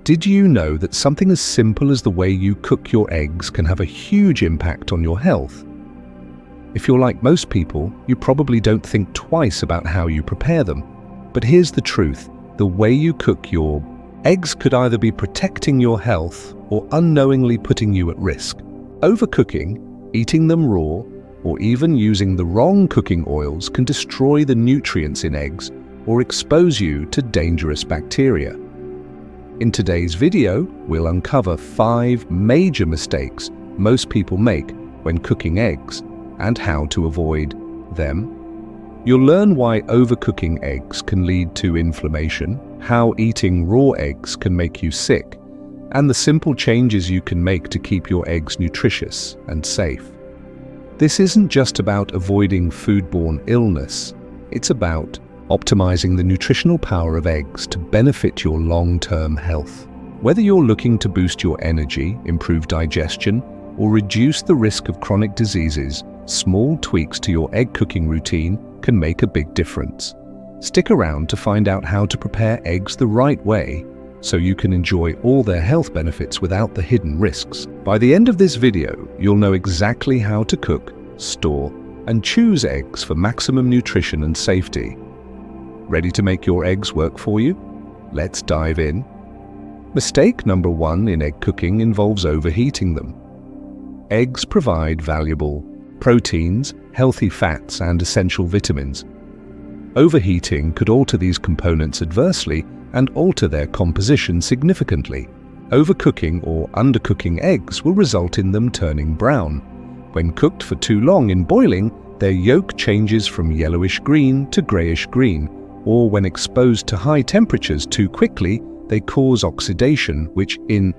Did you know that something as simple as the way you cook your eggs can have a huge impact on your health? If you're like most people, you probably don't think twice about how you prepare them. But here's the truth: the way you cook your eggs could either be protecting your health or unknowingly putting you at risk. Overcooking, eating them raw, or even using the wrong cooking oils can destroy the nutrients in eggs or expose you to dangerous bacteria. In today's video, we'll uncover 5 major mistakes most people make when cooking eggs and how to avoid them. You'll learn why overcooking eggs can lead to inflammation, how eating raw eggs can make you sick, and the simple changes you can make to keep your eggs nutritious and safe. This isn't just about avoiding foodborne illness, it's about optimizing the nutritional power of eggs to benefit your long-term health. Whether you're looking to boost your energy, improve digestion, or reduce the risk of chronic diseases, small tweaks to your egg cooking routine can make a big difference. Stick around to find out how to prepare eggs the right way so you can enjoy all their health benefits without the hidden risks. By the end of this video, you'll know exactly how to cook, store, and choose eggs for maximum nutrition and safety. Ready to make your eggs work for you? Let's dive in. Mistake number 1 in egg cooking involves overheating them. Eggs provide valuable proteins, healthy fats, and essential vitamins. Overheating could alter these components adversely and alter their composition significantly. Overcooking or undercooking eggs will result in them turning brown. When cooked for too long in boiling, their yolk changes from yellowish green to grayish green, or when exposed to high temperatures too quickly, they cause oxidation, which in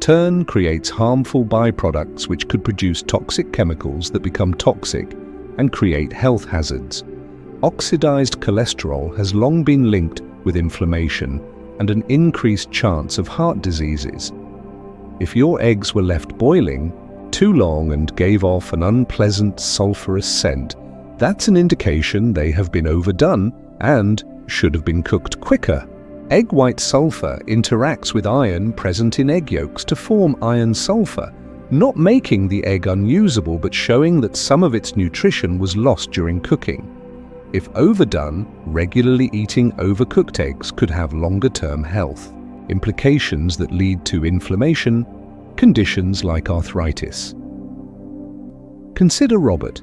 turn creates harmful byproducts which could produce toxic chemicals that become toxic and create health hazards. Oxidized cholesterol has long been linked with inflammation and an increased chance of heart diseases. If your eggs were left boiling too long and gave off an unpleasant sulfurous scent, that's an indication they have been overdone and should have been cooked quicker. Egg white sulfur interacts with iron present in egg yolks to form iron sulfur, not making the egg unusable but showing that some of its nutrition was lost during cooking. If overdone, regularly eating overcooked eggs could have longer-term health implications that lead to inflammation, conditions like arthritis. Consider Robert.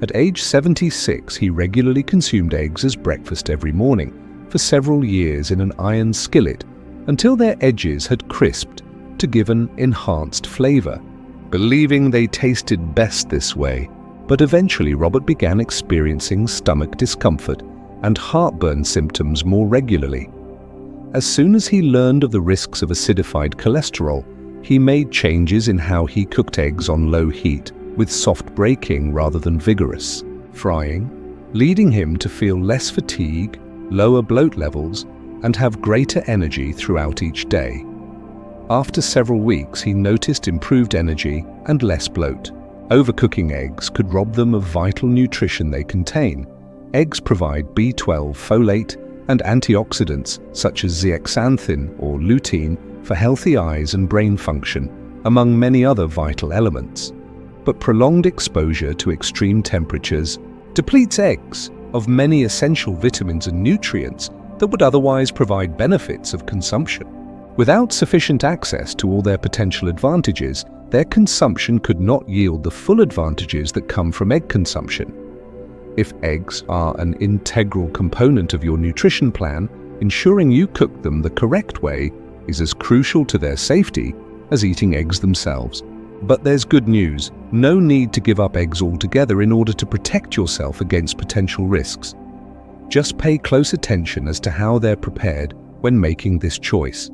At age 76, he regularly consumed eggs as breakfast every morning for several years in an iron skillet until their edges had crisped to give an enhanced flavor, believing they tasted best this way. But eventually Robert began experiencing stomach discomfort and heartburn symptoms more regularly. As soon as he learned of the risks of acidified cholesterol, he made changes in how he cooked eggs on low heat, with soft breaking rather than vigorous frying, leading him to feel less fatigue, lower bloat levels, and have greater energy throughout each day. After several weeks, he noticed improved energy and less bloat. Overcooking eggs could rob them of vital nutrition they contain. Eggs provide B12, folate, and antioxidants such as zeaxanthin or lutein for healthy eyes and brain function, among many other vital elements. But prolonged exposure to extreme temperatures depletes eggs of many essential vitamins and nutrients that would otherwise provide benefits of consumption. Without sufficient access to all their potential advantages, their consumption could not yield the full advantages that come from egg consumption. If eggs are an integral component of your nutrition plan, ensuring you cook them the correct way is as crucial to their safety as eating eggs themselves. But there's good news. No need to give up eggs altogether in order to protect yourself against potential risks. Just pay close attention as to how they're prepared when making this choice.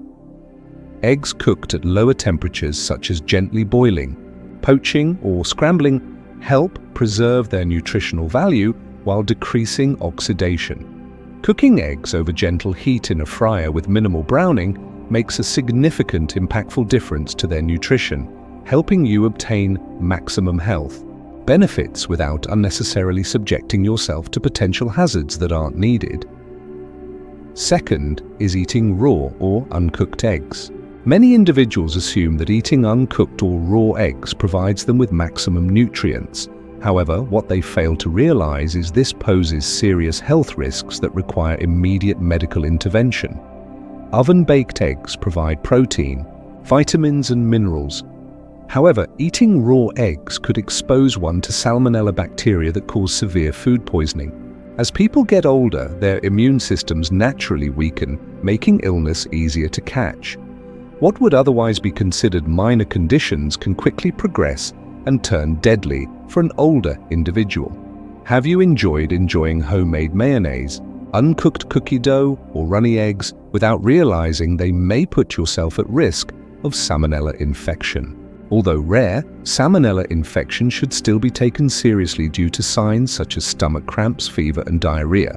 Eggs cooked at lower temperatures such as gently boiling, poaching, or scrambling help preserve their nutritional value while decreasing oxidation. Cooking eggs over gentle heat in a fryer with minimal browning makes a significant impactful difference to their nutrition, helping you obtain maximum health benefits without unnecessarily subjecting yourself to potential hazards that aren't needed. Second is eating raw or uncooked eggs. Many individuals assume that eating uncooked or raw eggs provides them with maximum nutrients. However, what they fail to realize is this poses serious health risks that require immediate medical intervention. Oven-baked eggs provide protein, vitamins and minerals. However, eating raw eggs could expose one to salmonella bacteria that cause severe food poisoning. As people get older, their immune systems naturally weaken, making illness easier to catch. What would otherwise be considered minor conditions can quickly progress and turn deadly for an older individual. Have you enjoying homemade mayonnaise, uncooked cookie dough, or runny eggs without realizing they may put yourself at risk of salmonella infection? Although rare, salmonella infection should still be taken seriously due to signs such as stomach cramps, fever, and diarrhea,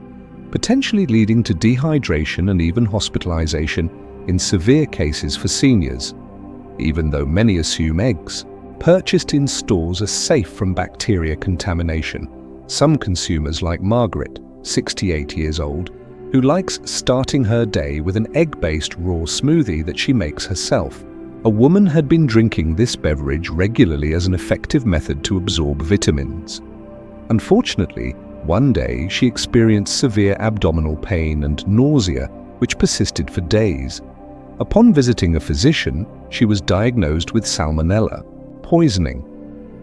potentially leading to dehydration and even hospitalization in severe cases for seniors. Even though many assume eggs purchased in stores are safe from bacteria contamination, some consumers like Margaret, 68 years old, who likes starting her day with an egg-based raw smoothie that she makes herself. A woman had been drinking this beverage regularly as an effective method to absorb vitamins. Unfortunately, one day she experienced severe abdominal pain and nausea, which persisted for days. Upon visiting a physician, she was diagnosed with salmonella poisoning.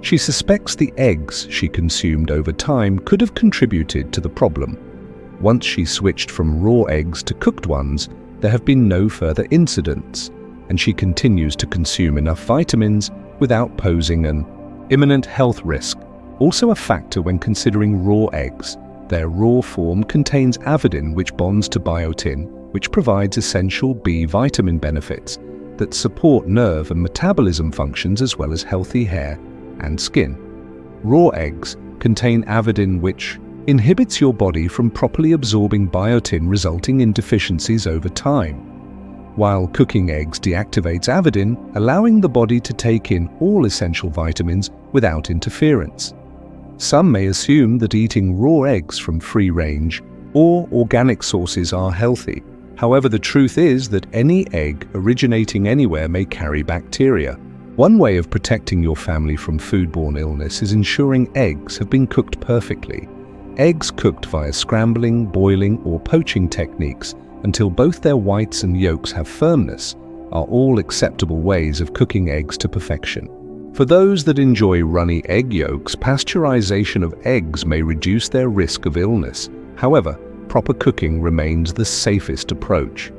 She suspects the eggs she consumed over time could have contributed to the problem. Once she switched from raw eggs to cooked ones, there have been no further incidents, and she continues to consume enough vitamins without posing an imminent health risk. Also a factor when considering raw eggs, their raw form contains avidin, which bonds to biotin, which provides essential B vitamin benefits that support nerve and metabolism functions as well as healthy hair and skin. Raw eggs contain avidin, which inhibits your body from properly absorbing biotin, resulting in deficiencies over time, while cooking eggs deactivates avidin, allowing the body to take in all essential vitamins without interference. Some may assume that eating raw eggs from free-range or organic sources are healthy. However, the truth is that any egg originating anywhere may carry bacteria. One way of protecting your family from foodborne illness is ensuring eggs have been cooked perfectly. Eggs cooked via scrambling, boiling, or poaching techniques until both their whites and yolks have firmness are all acceptable ways of cooking eggs to perfection. For those that enjoy runny egg yolks, pasteurization of eggs may reduce their risk of illness. However, proper cooking remains the safest approach.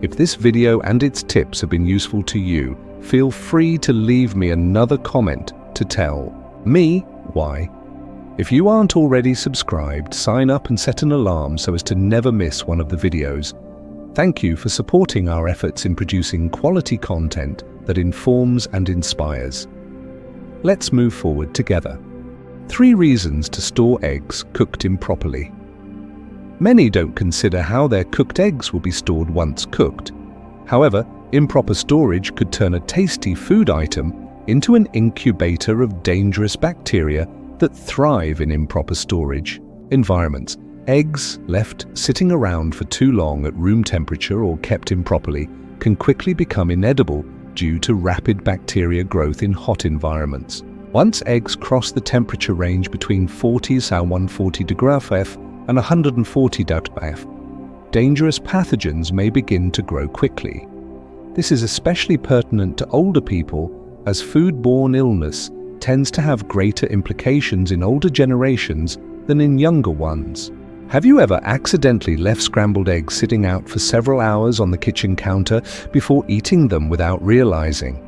If this video and its tips have been useful to you, feel free to leave me another comment to tell me why. If you aren't already subscribed, sign up and set an alarm so as to never miss one of the videos. Thank you for supporting our efforts in producing quality content that informs and inspires. Let's move forward together. 3 reasons to store eggs cooked improperly. Many don't consider how their cooked eggs will be stored once cooked. However, improper storage could turn a tasty food item into an incubator of dangerous bacteria that thrive in improper storage environments. Eggs left sitting around for too long at room temperature or kept improperly can quickly become inedible due to rapid bacteria growth in hot environments. Once eggs cross the temperature range between 140 degrees F and 140 degrees F, dangerous pathogens may begin to grow quickly. This is especially pertinent to older people, as foodborne illness tends to have greater implications in older generations than in younger ones. Have you ever accidentally left scrambled eggs sitting out for several hours on the kitchen counter before eating them without realizing?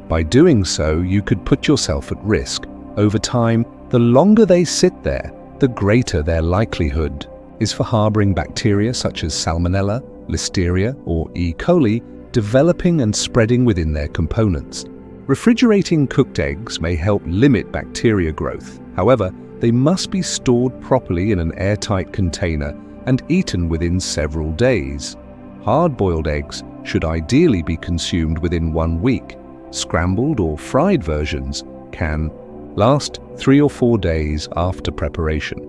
By doing so, you could put yourself at risk. Over time, the longer they sit there, the greater their likelihood is for harboring bacteria such as Salmonella, Listeria, or E. coli developing and spreading within their components. Refrigerating cooked eggs may help limit bacteria growth. However, they must be stored properly in an airtight container and eaten within several days. Hard-boiled eggs should ideally be consumed within 1 week. Scrambled or fried versions can last 3 or 4 days after preparation.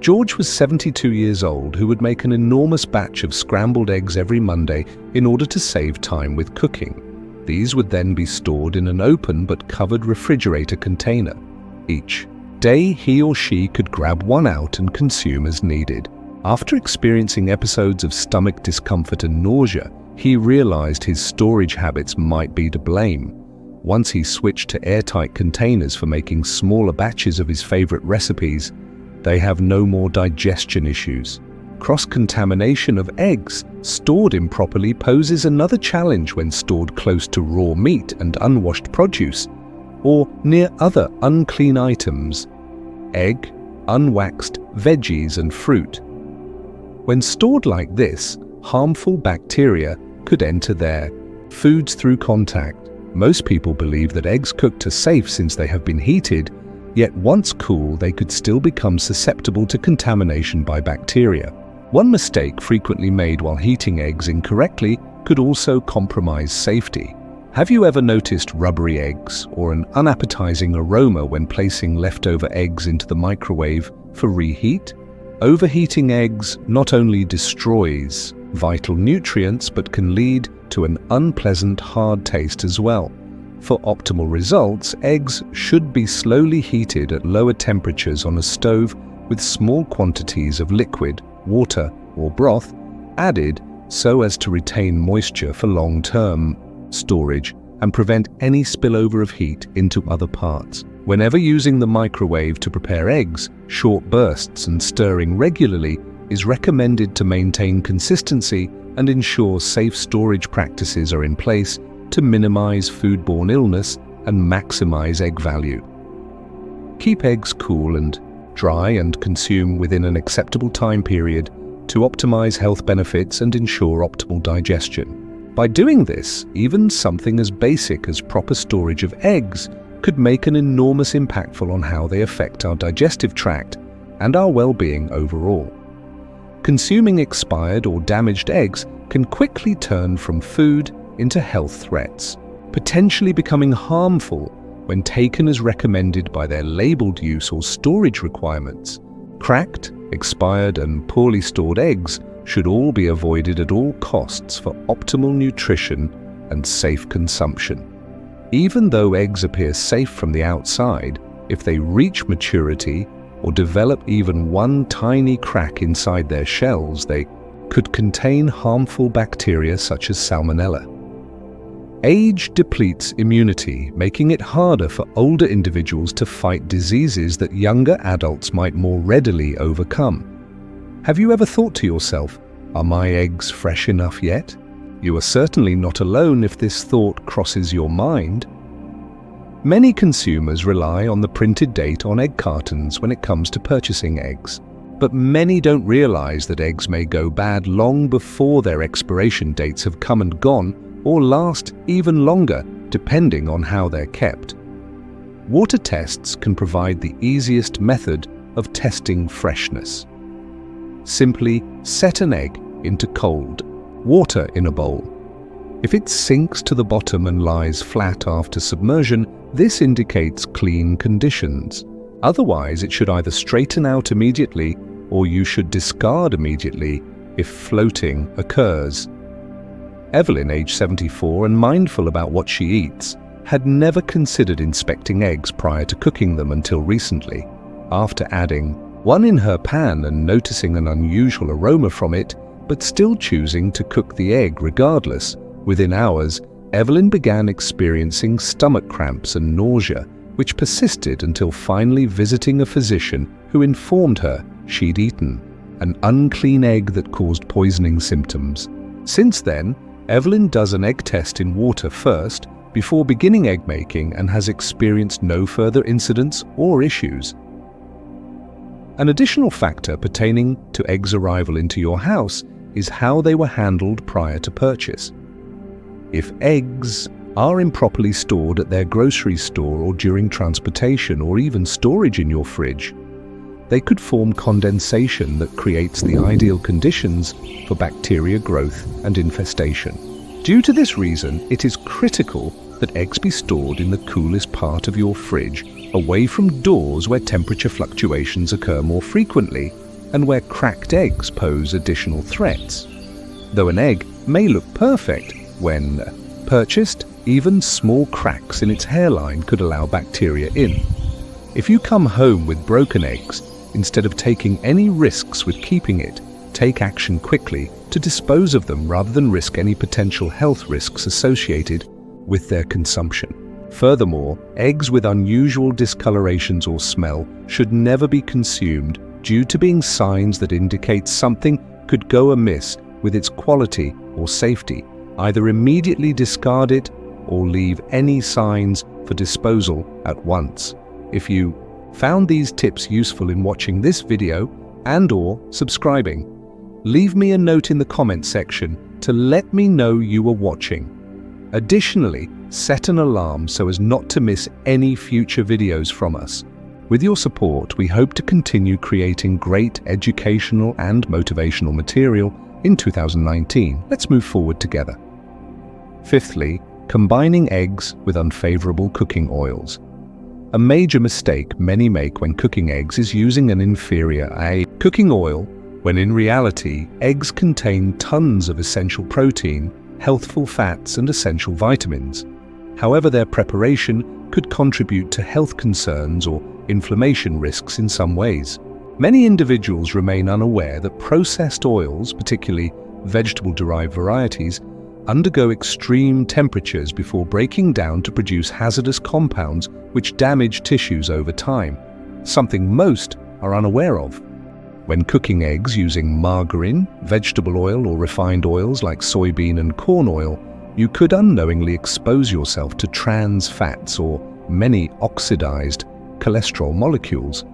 George was 72 years old who would make an enormous batch of scrambled eggs every Monday in order to save time with cooking. These would then be stored in an open but covered refrigerator container. Each day, he or she could grab one out and consume as needed. After experiencing episodes of stomach discomfort and nausea, he realized his storage habits might be to blame. Once he switched to airtight containers for making smaller batches of his favorite recipes, they have no more digestion issues. Cross-contamination of eggs stored improperly poses another challenge when stored close to raw meat and unwashed produce, or near other unclean items, egg, unwaxed veggies and fruit. When stored like this, harmful bacteria could enter their foods through contact. Most people believe that eggs cooked are safe since they have been heated, yet once cool they could still become susceptible to contamination by bacteria. One mistake frequently made while heating eggs incorrectly could also compromise safety. Have you ever noticed rubbery eggs or an unappetizing aroma when placing leftover eggs into the microwave for reheat? Overheating eggs not only destroys vital nutrients but can lead to an unpleasant hard taste as well. For optimal results, eggs should be slowly heated at lower temperatures on a stove with small quantities of liquid, water, or broth added so as to retain moisture for long-term storage and prevent any spillover of heat into other parts. Whenever using the microwave to prepare eggs, short bursts and stirring regularly is recommended to maintain consistency and ensure safe storage practices are in place to minimize foodborne illness and maximize egg value. Keep eggs cool and dry and consume within an acceptable time period to optimize health benefits and ensure optimal digestion. By doing this, even something as basic as proper storage of eggs could make an enormous impact on how they affect our digestive tract and our well-being overall. Consuming expired or damaged eggs can quickly turn from food into health threats, potentially becoming harmful when taken as recommended by their labeled use or storage requirements. Cracked, expired and poorly stored eggs should all be avoided at all costs for optimal nutrition and safe consumption. Even though eggs appear safe from the outside, if they reach maturity or develop even one tiny crack inside their shells, they could contain harmful bacteria such as salmonella. Age depletes immunity, making it harder for older individuals to fight diseases that younger adults might more readily overcome. Have you ever thought to yourself, "Are my eggs fresh enough yet?" You are certainly not alone if this thought crosses your mind. Many consumers rely on the printed date on egg cartons when it comes to purchasing eggs. But many don't realize that eggs may go bad long before their expiration dates have come and gone, or last even longer, depending on how they're kept. Water tests can provide the easiest method of testing freshness. Simply set an egg into cold water in a bowl. If it sinks to the bottom and lies flat after submersion, this indicates clean conditions. Otherwise, it should either straighten out immediately or you should discard immediately if floating occurs. Evelyn, age 74 and mindful about what she eats, had never considered inspecting eggs prior to cooking them until recently. After adding one in her pan and noticing an unusual aroma from it, but still choosing to cook the egg regardless, within hours, Evelyn began experiencing stomach cramps and nausea, which persisted until finally visiting a physician who informed her she'd eaten an unclean egg that caused poisoning symptoms. Since then, Evelyn does an egg test in water first before beginning egg making and has experienced no further incidents or issues. An additional factor pertaining to eggs' arrival into your house is how they were handled prior to purchase. If eggs are improperly stored at their grocery store or during transportation or even storage in your fridge, they could form condensation that creates the ideal conditions for bacteria growth and infestation. Due to this reason, it is critical that eggs be stored in the coolest part of your fridge, away from doors where temperature fluctuations occur more frequently, and where cracked eggs pose additional threats. Though an egg may look perfect when purchased, even small cracks in its hairline could allow bacteria in. If you come home with broken eggs, instead of taking any risks with keeping it, take action quickly to dispose of them rather than risk any potential health risks associated with their consumption. Furthermore, eggs with unusual discolorations or smell should never be consumed due to being signs that indicate something could go amiss with its quality or safety. Either immediately discard it or leave any signs for disposal at once. If you found these tips useful in watching this video and/or subscribing, leave me a note in the comment section to let me know you were watching. Additionally, set an alarm so as not to miss any future videos from us. With your support, we hope to continue creating great educational and motivational material in 2019. Let's move forward together. Fifthly, combining eggs with unfavorable cooking oils. A major mistake many make when cooking eggs is using an inferior cooking oil, when in reality, eggs contain tons of essential protein, healthful fats, and essential vitamins. However, their preparation could contribute to health concerns or inflammation risks in some ways. Many individuals remain unaware that processed oils, particularly vegetable-derived varieties, undergo extreme temperatures before breaking down to produce hazardous compounds which damage tissues over time, something most are unaware of. When cooking eggs using margarine, vegetable oil, or refined oils like soybean and corn oil, you could unknowingly expose yourself to trans fats or many oxidized cholesterol molecules.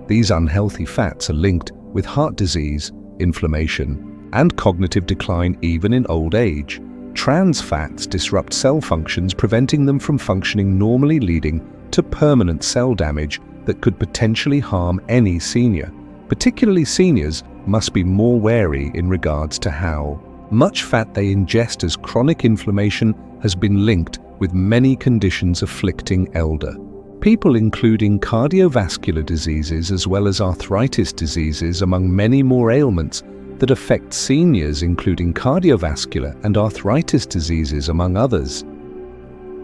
These unhealthy fats are linked with heart disease, inflammation, and cognitive decline even in old age. Trans fats disrupt cell functions, preventing them from functioning normally, leading to permanent cell damage that could potentially harm any senior. Particularly seniors must be more wary in regards to how much fat they ingest, as chronic inflammation has been linked with many conditions afflicting elder people, including cardiovascular diseases as well as arthritis diseases, among many more ailments that affect seniors, including cardiovascular and arthritis diseases, among others.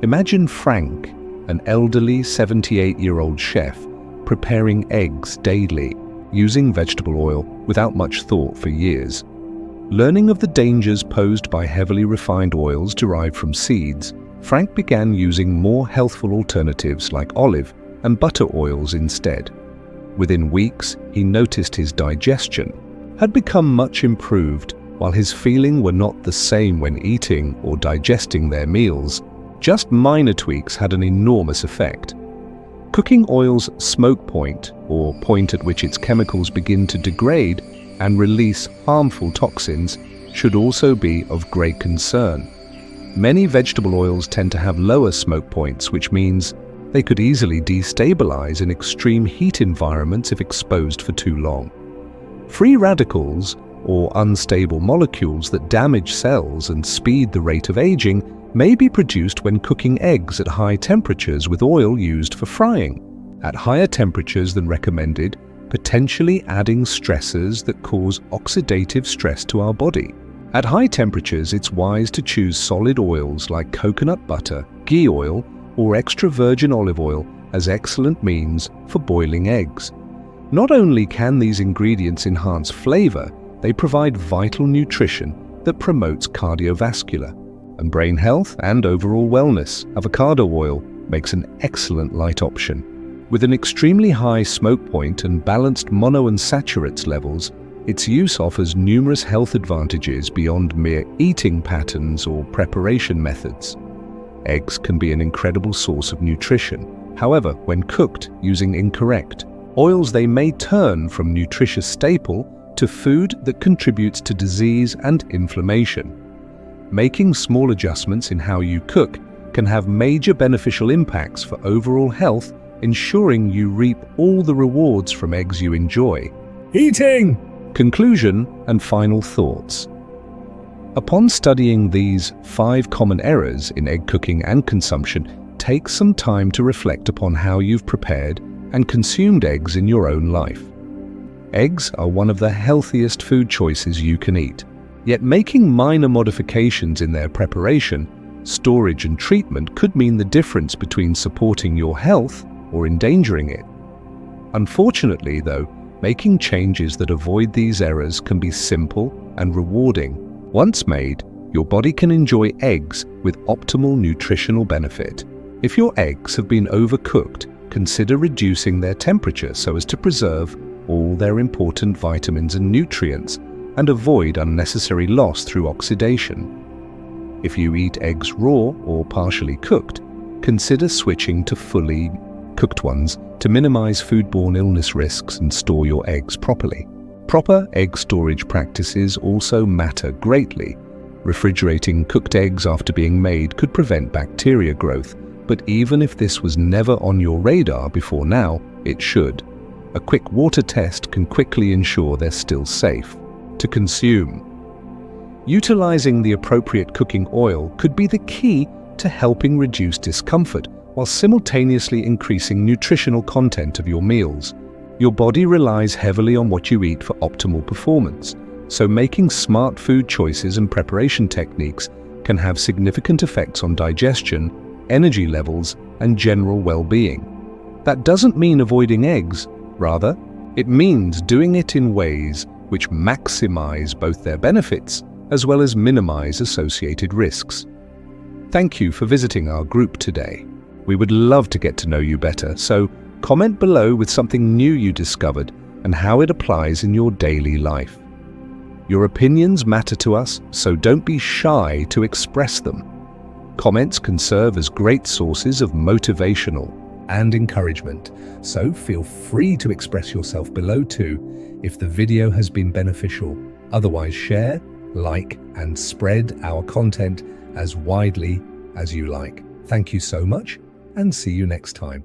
Imagine Frank, an elderly 78-year-old chef, preparing eggs daily using vegetable oil without much thought for years. Learning of the dangers posed by heavily refined oils derived from seeds, Frank began using more healthful alternatives like olive and butter oils instead. Within weeks, he noticed his digestion had become much improved, while his feelings were not the same when eating or digesting their meals. Just minor tweaks had an enormous effect. Cooking oil's smoke point, or point at which its chemicals begin to degrade and release harmful toxins, should also be of great concern. Many vegetable oils tend to have lower smoke points, which means they could easily destabilize in extreme heat environments if exposed for too long. Free radicals, or unstable molecules that damage cells and speed the rate of aging, may be produced when cooking eggs at high temperatures with oil used for frying, at higher temperatures than recommended, potentially adding stressors that cause oxidative stress to our body. At high temperatures, it's wise to choose solid oils like coconut butter, ghee oil, or extra virgin olive oil as excellent means for boiling eggs. Not only can these ingredients enhance flavor, they provide vital nutrition that promotes cardiovascular and brain health and overall wellness. Avocado oil makes an excellent light option. With an extremely high smoke point and balanced monounsaturates levels, its use offers numerous health advantages beyond mere eating patterns or preparation methods. Eggs can be an incredible source of nutrition. However, when cooked using incorrect oils, they may turn from nutritious staple to food that contributes to disease and inflammation. Making small adjustments in how you cook can have major beneficial impacts for overall health, ensuring you reap all the rewards from eggs you enjoy. Eating! Conclusion and final thoughts. Upon studying these 5 common errors in egg cooking and consumption, take some time to reflect upon how you've prepared and consumed eggs in your own life. Eggs are one of the healthiest food choices you can eat. Yet making minor modifications in their preparation, storage and treatment could mean the difference between supporting your health or endangering it. Unfortunately, though, making changes that avoid these errors can be simple and rewarding. Once made, your body can enjoy eggs with optimal nutritional benefit. If your eggs have been overcooked, consider reducing their temperature so as to preserve all their important vitamins and nutrients and avoid unnecessary loss through oxidation. If you eat eggs raw or partially cooked, consider switching to fully cooked ones to minimize foodborne illness risks and store your eggs properly. Proper egg storage practices also matter greatly. Refrigerating cooked eggs after being made could prevent bacteria growth, but even if this was never on your radar before now, it should. A quick water test can quickly ensure they're still safe to consume. Utilizing the appropriate cooking oil could be the key to helping reduce discomfort while simultaneously increasing nutritional content of your meals. Your body relies heavily on what you eat for optimal performance, so making smart food choices and preparation techniques can have significant effects on digestion, energy levels, and general well-being. That doesn't mean avoiding eggs. Rather, it means doing it in ways which maximize both their benefits as well as minimize associated risks. Thank you for visiting our group today. We would love to get to know you better, so comment below with something new you discovered and how it applies in your daily life. Your opinions matter to us, so don't be shy to express them. Comments can serve as great sources of motivational and encouragement, so feel free to express yourself below too if the video has been beneficial. Otherwise, share, like, and spread our content as widely as you like. Thank you so much, and see you next time.